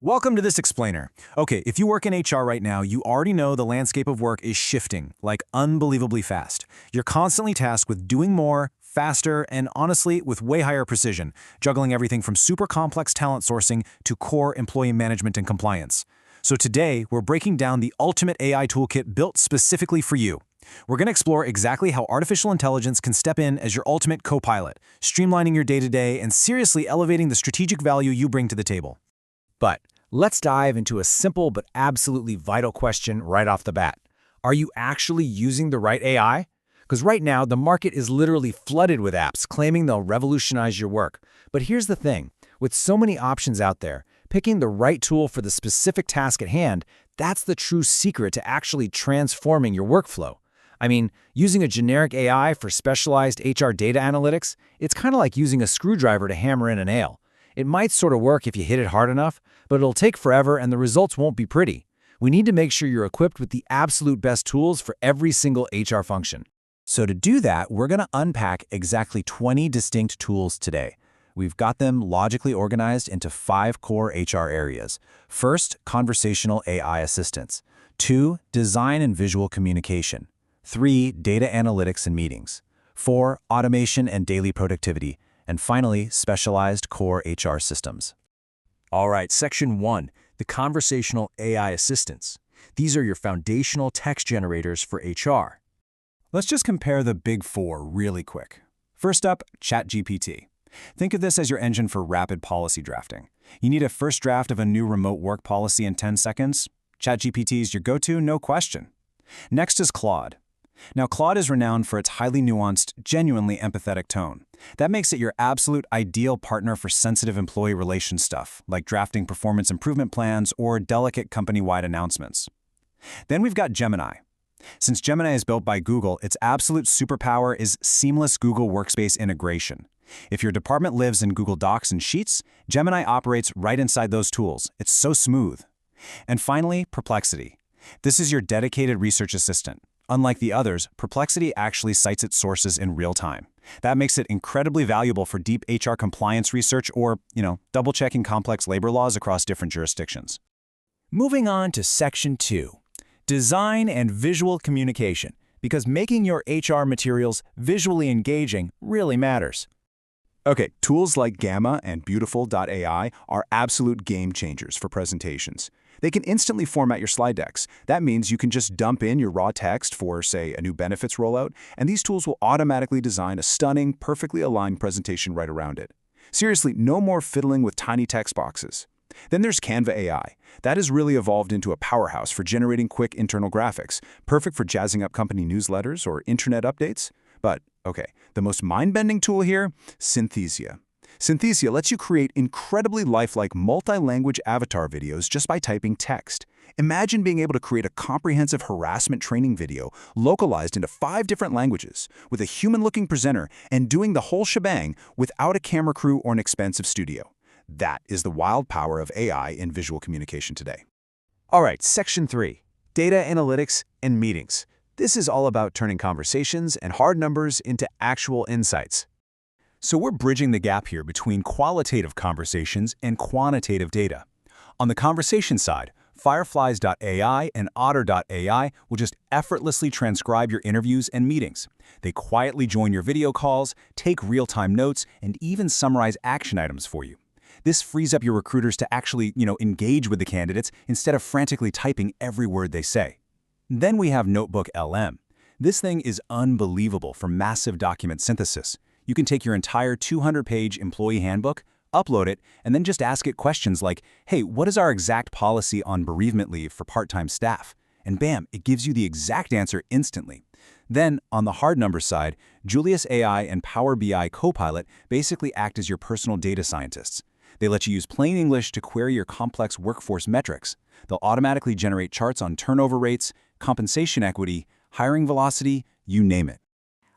Welcome to this explainer. Okay, if you work in HR right now, you already know the landscape of work is shifting, like unbelievably fast. You're constantly tasked with doing more, faster, and honestly, with way higher precision, juggling everything from super complex talent sourcing to core employee management and compliance. So today, we're breaking down the ultimate AI toolkit built specifically for you. We're going to explore exactly how artificial intelligence can step in as your ultimate co-pilot, streamlining your day-to-day and seriously elevating the strategic value you bring to the table. But let's dive into a simple but absolutely vital question right off the bat. Are you actually using the right AI? Because right now, the market is literally flooded with apps claiming they'll revolutionize your work. But here's the thing. With so many options out there, picking the right tool for the specific task at hand, that's the true secret to actually transforming your workflow. I mean, using a generic AI for specialized HR data analytics, it's kind of like using a screwdriver to hammer in a nail. It might sort of work if you hit it hard enough, but it'll take forever and the results won't be pretty. We need to make sure you're equipped with the absolute best tools for every single HR function. So to do that, we're going to unpack exactly 20 distinct tools today. We've got them logically organized into 5 core HR areas. First, conversational AI assistance. 2, design and visual communication. 3, data analytics and meetings. 4, automation and daily productivity. And finally, specialized core HR systems. All right, Section 1, the conversational AI assistants. These are your foundational text generators for HR. Let's just compare the big 4 really quick. First up, ChatGPT. Think of this as your engine for rapid policy drafting. You need a first draft of a new remote work policy in 10 seconds? ChatGPT is your go-to, no question. Next is Claude. Now, Claude is renowned for its highly nuanced, genuinely empathetic tone. That makes it your absolute ideal partner for sensitive employee relations stuff, like drafting performance improvement plans or delicate company-wide announcements. Then we've got Gemini. Since Gemini is built by Google, its absolute superpower is seamless Google Workspace integration. If your department lives in Google Docs and Sheets, Gemini operates right inside those tools. It's so smooth. And finally, Perplexity. This is your dedicated research assistant. Unlike the others, Perplexity actually cites its sources in real time. That makes it incredibly valuable for deep HR compliance research or, double-checking complex labor laws across different jurisdictions. Moving on to Section 2, design and visual communication, because making your HR materials visually engaging really matters. Okay, tools like Gamma and Beautiful.ai are absolute game changers for presentations. They can instantly format your slide decks. That means you can just dump in your raw text for, say, a new benefits rollout, and these tools will automatically design a stunning, perfectly aligned presentation right around it. Seriously, no more fiddling with tiny text boxes. Then there's Canva AI. That has really evolved into a powerhouse for generating quick internal graphics, perfect for jazzing up company newsletters or intranet updates. But, okay, the most mind-bending tool here? Synthesia. Synthesia lets you create incredibly lifelike multi-language avatar videos just by typing text. Imagine being able to create a comprehensive harassment training video localized into 5 different languages with a human-looking presenter and doing the whole shebang without a camera crew or an expensive studio. That is the wild power of AI in visual communication today. All right, Section 3, data analytics and meetings. This is all about turning conversations and hard numbers into actual insights. So we're bridging the gap here between qualitative conversations and quantitative data. On the conversation side, Fireflies.ai and Otter.ai will just effortlessly transcribe your interviews and meetings. They quietly join your video calls, take real-time notes, and even summarize action items for you. This frees up your recruiters to actually, engage with the candidates instead of frantically typing every word they say. Then we have NotebookLM. This thing is unbelievable for massive document synthesis. You can take your entire 200-page employee handbook, upload it, and then just ask it questions like, hey, what is our exact policy on bereavement leave for part-time staff? And bam, it gives you the exact answer instantly. Then, on the hard number side, Julius AI and Power BI Copilot basically act as your personal data scientists. They let you use plain English to query your complex workforce metrics. They'll automatically generate charts on turnover rates, compensation equity, hiring velocity, you name it.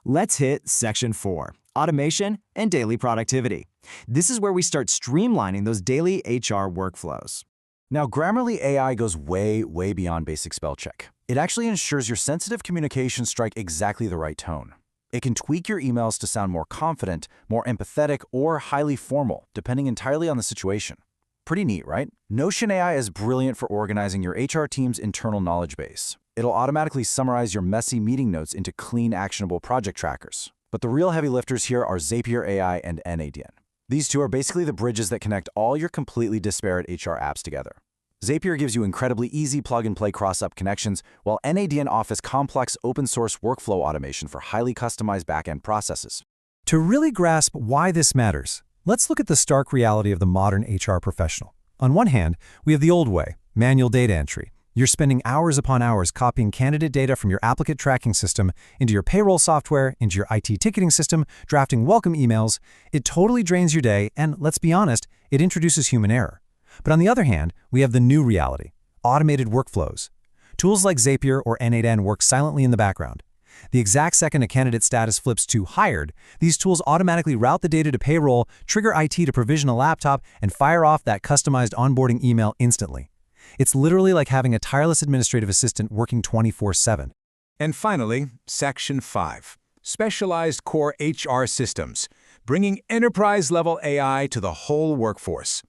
Let's hit Section 4, automation and daily productivity. This is where we start streamlining those daily HR workflows. Now, Grammarly AI goes way, way beyond basic spell check. It actually ensures your sensitive communications strike exactly the right tone. It can tweak your emails to sound more confident, more empathetic, or highly formal, depending entirely on the situation. Pretty neat, right? Notion AI is brilliant for organizing your HR team's internal knowledge base. It'll automatically summarize your messy meeting notes into clean, actionable project trackers. But the real heavy lifters here are Zapier AI and NADN. These two are basically the bridges that connect all your completely disparate HR apps together. Zapier gives you incredibly easy plug-and-play cross-up connections, while NADN offers complex open-source workflow automation for highly customized back-end processes. To really grasp why this matters, let's look at the stark reality of the modern HR professional. On one hand, we have the old way, manual data entry. You're spending hours upon hours copying candidate data from your applicant tracking system into your payroll software, into your IT ticketing system, drafting welcome emails. It totally drains your day, and let's be honest, it introduces human error. But on the other hand, we have the new reality, automated workflows. Tools like Zapier or N8N work silently in the background. The exact second a candidate status flips to hired, these tools automatically route the data to payroll, trigger IT to provision a laptop, and fire off that customized onboarding email instantly. It's literally like having a tireless administrative assistant working 24/7. And finally, Section 5, Specialized Core HR Systems, bringing enterprise-level AI to the whole workforce.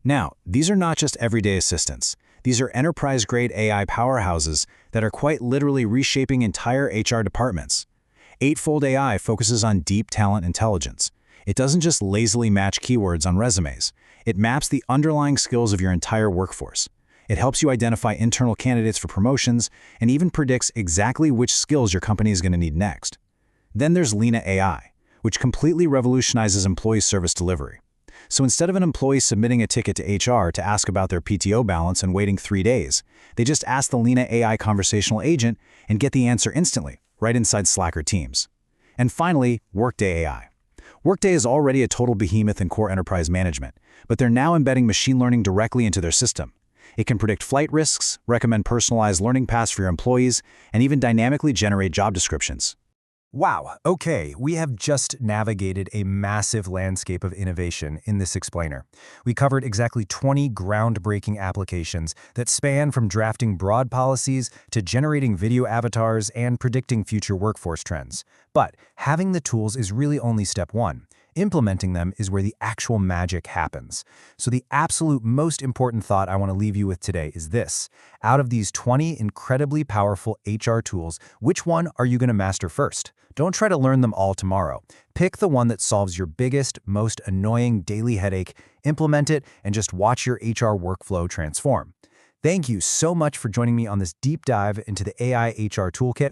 Now, these are not just everyday assistants. These are enterprise-grade AI powerhouses that are quite literally reshaping entire HR departments. Eightfold AI focuses on deep talent intelligence. It doesn't just lazily match keywords on resumes. It maps the underlying skills of your entire workforce. It helps you identify internal candidates for promotions and even predicts exactly which skills your company is going to need next. Then there's Leena AI, which completely revolutionizes employee service delivery. So instead of an employee submitting a ticket to HR to ask about their PTO balance and waiting 3 days, they just ask the Leena AI conversational agent and get the answer instantly, right inside Slack or Teams. And finally, Workday AI. Workday is already a total behemoth in core enterprise management, but they're now embedding machine learning directly into their system. It can predict flight risks, recommend personalized learning paths for your employees, and even dynamically generate job descriptions. Wow, okay, we have just navigated a massive landscape of innovation in this explainer. We covered exactly 20 groundbreaking applications that span from drafting broad policies to generating video avatars and predicting future workforce trends. But having the tools is really only step one. Implementing them is where the actual magic happens. So the absolute most important thought I want to leave you with today is this. Out of these 20 incredibly powerful HR tools, which one are you going to master first? Don't try to learn them all tomorrow. Pick the one that solves your biggest, most annoying daily headache, implement it, and just watch your HR workflow transform. Thank you so much for joining me on this deep dive into the AI HR Toolkit.